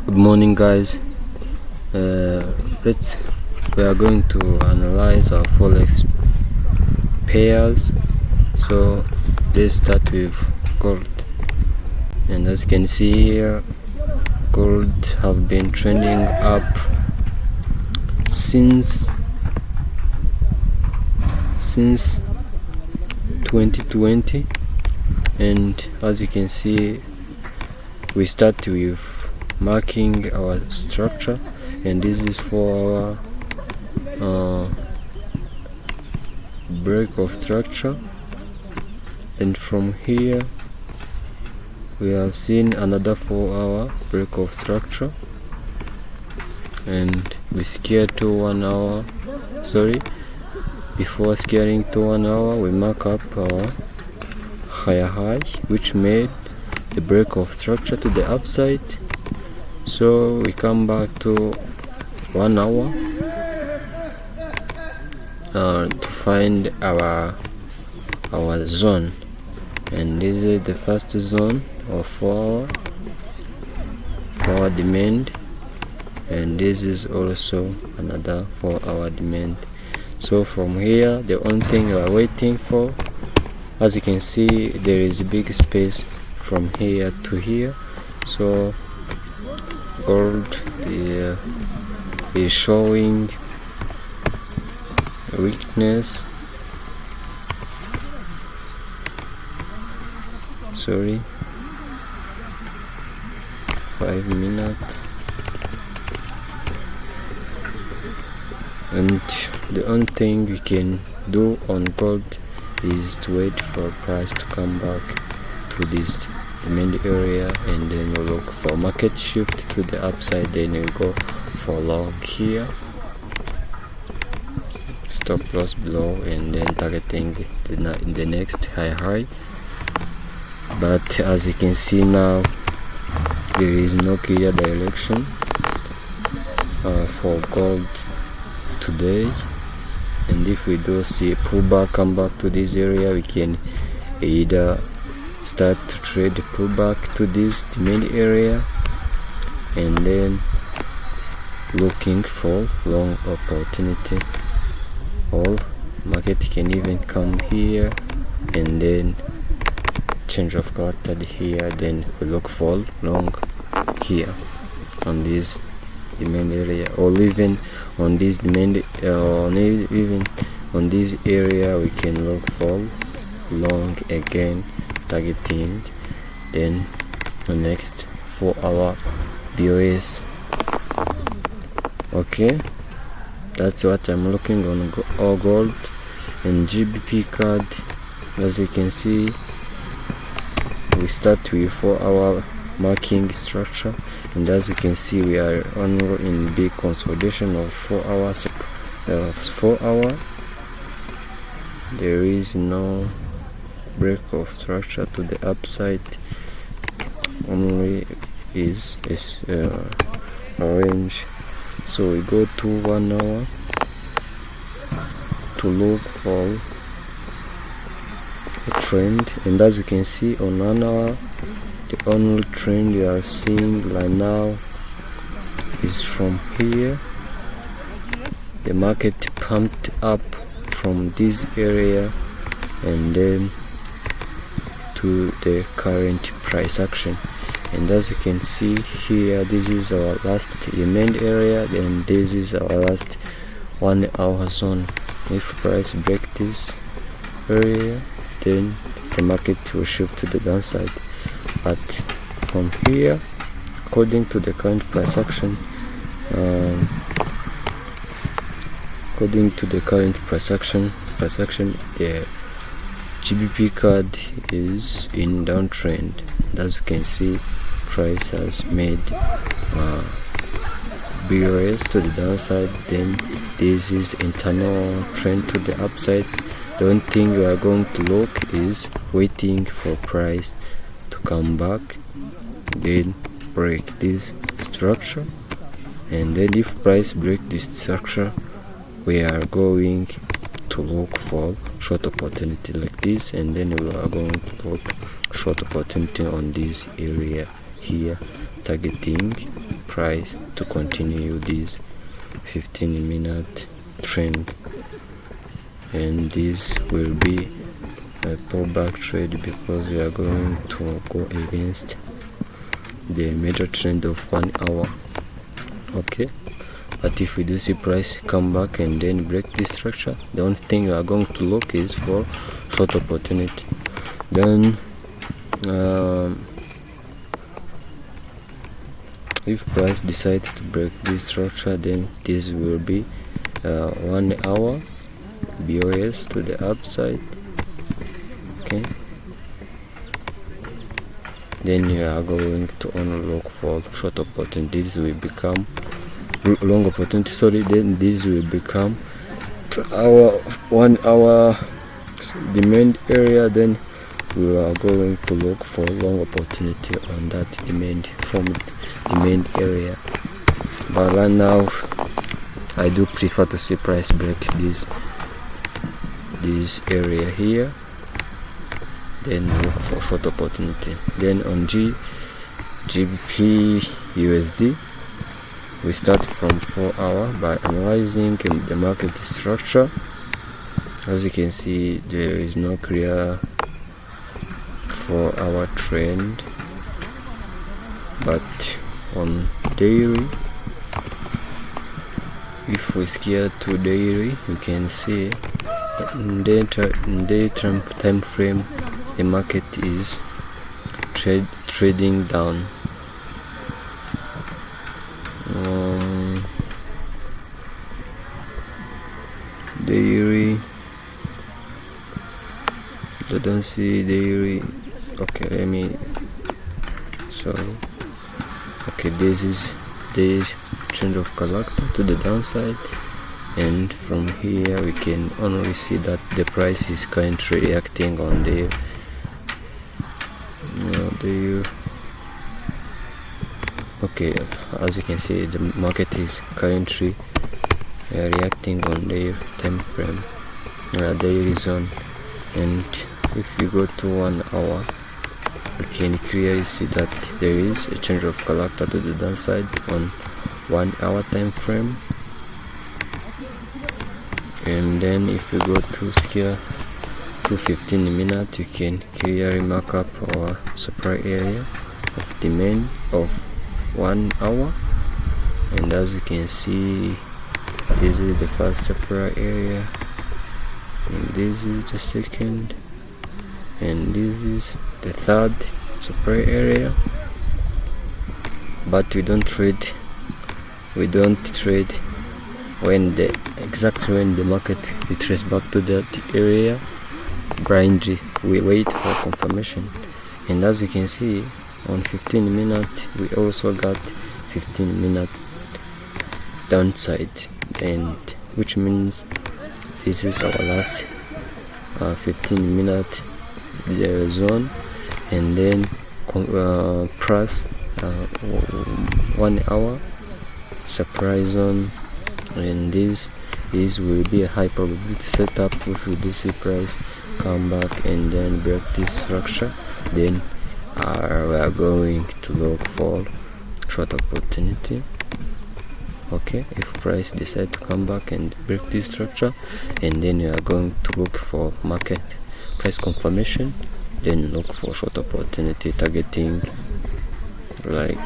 Good morning, guys. We are going to analyze our forex pairs. So let's start with gold. And as you can see here, gold have been trending up since 2020, and as you can see, we start with marking our structure, and this is for our break of structure. And from here we have seen another 4-hour break of structure, and we scale to 1 hour. Before scaling to 1 hour, we mark up our higher high, which made the break of structure to the upside. So we come back to 1 hour to find our zone, and this is the first zone of 4 hour demand, and this is also another 4-hour demand. So from here, the only thing we are waiting for, as you can see, there is a big space from here to here. So gold is showing weakness. 5 minutes. And the only thing we can do on gold is to wait for price to come back to this demand area, and then we'll look for market shift to the upside. Then we go for long here, stop loss below, and then targeting the next high. But as you can see now, there is no clear direction for gold today, and if we do see a pullback come back to this area, we can either start to trade the pullback to this demand area, and then looking for long opportunity, or market can even come here and then change of character here, then we look for long here on this demand area, or even on this demand, even on this area we can look for long again, targeting then the next 4-hour BOS. Okay, that's what I'm looking on gold. And GBPCAD, as you can see, we start with 4-hour marking structure, and as you can see, we are only in big consolidation of 4 hours. 4 hour, there is no break of structure to the upside, only is orange. So we go to 1 hour to look for a trend, and as you can see on 1 hour, the only trend you are seeing right now is from here. The market pumped up from this area and then to the current price action, and as you can see here, this is our last demand area, and this is our last 1 hour zone. If price break this area, then the market will shift to the downside. But from here, according to the current price action, the GBPCAD is in downtrend. As you can see, price has made BOS to the downside, then this is internal trend to the upside. The only thing we are going to look is waiting for price to come back, then break this structure, and then if price break this structure, we are going to look for short opportunity like this, and then we are going to look short opportunity on this area here, targeting price to continue this 15-minute trend, and this will be a pullback trade because we are going to go against the major trend of 1 hour. Okay, but if we do see price come back and then break this structure, the only thing we are going to look is for short opportunity. Then if price decides to break this structure, then this will be 1 hour BOS to the upside. Okay, then you are going to only look for short opportunities. Will become long opportunity, sorry, then this will become our 1 hour demand area. Then we are going to look for long opportunity on that demand area. But right now I do prefer to see price break this area here, then look for short opportunity. Then on GBPUSD, we start from 4 hour by analyzing the market structure. As you can see, there is no clear 4 hour trend, but on daily, if we scale to daily, you can see in day time frame the market is trading down. Daily, I don't see daily. Okay, let me, sorry. Okay, this is the change of character to the downside, and from here we can only see that the price is currently reacting on the okay, as you can see, the market is currently reacting on the time frame daily zone. And if you go to 1 hour, we can clearly see that there is a change of character to the downside on 1 hour time frame. And then if you go to scale to 15 minutes, you can clearly mark up our supply area of demand of 1 hour. And as you can see, this is the first supply area, and this is the second, and this is the third supply area. But we don't trade when the market retraces back to that area blindly. We wait for confirmation. And as you can see, on 15 minutes we also got 15 minute downside, and which means this is our last 15 minute zone, and then plus 1 hour supply zone. And this will be a high probability setup. If we do see price come back and then break this structure, then we are going to look for short opportunity. Okay, if price decide to come back and break this structure, and then we are going to look for market price confirmation, then look for short opportunity targeting like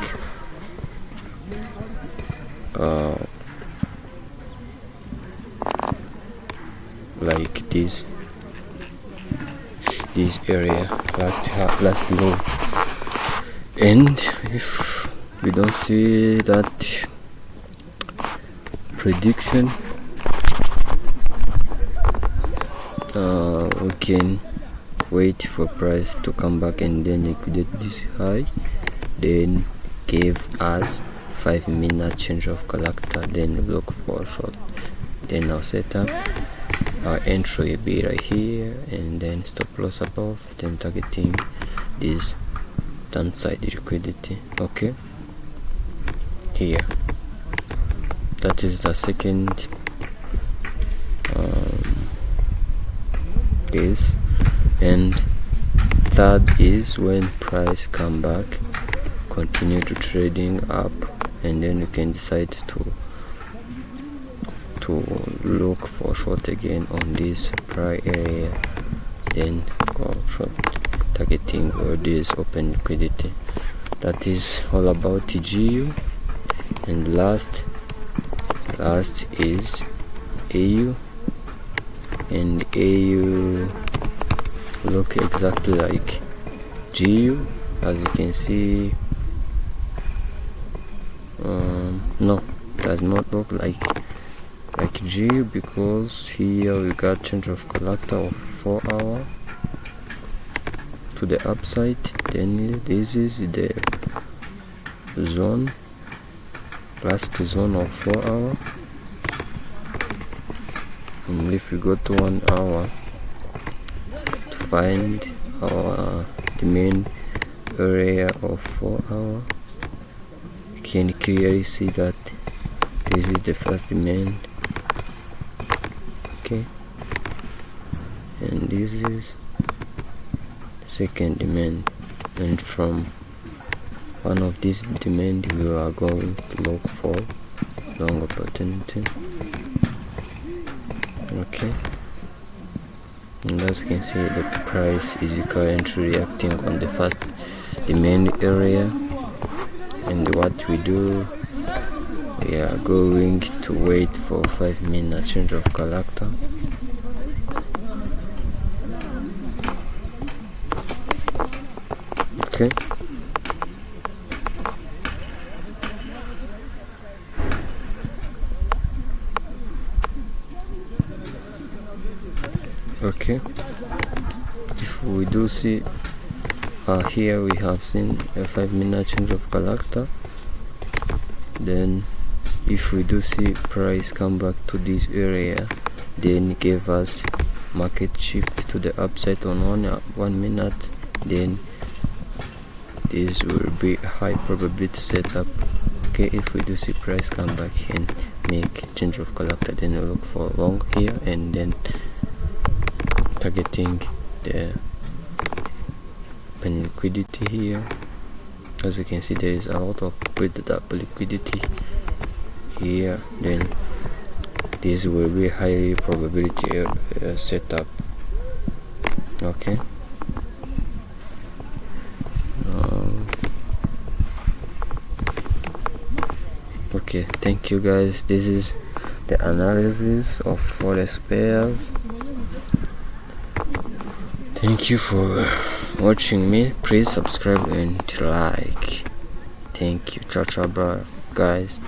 this area, last low. And if we don't see that prediction, we can wait for price to come back and then liquidate this high, then give us 5 minute change of character, then look for short. Then I'll set up our entry will be right here, and then stop loss above, then targeting this downside liquidity. Okay, here, that is the second case. And third is when price come back, continue to trading up, and then you can decide to look for short again on this price area, then go short targeting or this open liquidity. That is all about GU. And last is AU, and AU look exactly like GU, as you can see. No, does not look like GU, because here we got change of character of 4 hour to the upside. Then this is the zone, last zone of 4 hour. And if we go to 1 hour to find the main area of 4 hour, you can clearly see that this is the first demand, okay, and this is the second demand, and from one of these demand we are going to look for long opportunity, okay. And as you can see, the price is currently reacting on the first demand area, and what we do, we are going to wait for 5 minute change of character. Okay. Okay, if we do see here we have seen a 5 minute change of character. Then if we do see price come back to this area, then give us market shift to the upside on 1 minute, then this will be a high probability setup. Okay, if we do see price come back and make change of character, then we'll look for long here, and then targeting the open liquidity here. As you can see, there is a lot of built up liquidity here. Then this will be high probability setup. Okay. Okay, thank you guys. This is the analysis of forex pairs. Thank you for watching me. Please subscribe and like. Thank you. Ciao ciao, bro, guys.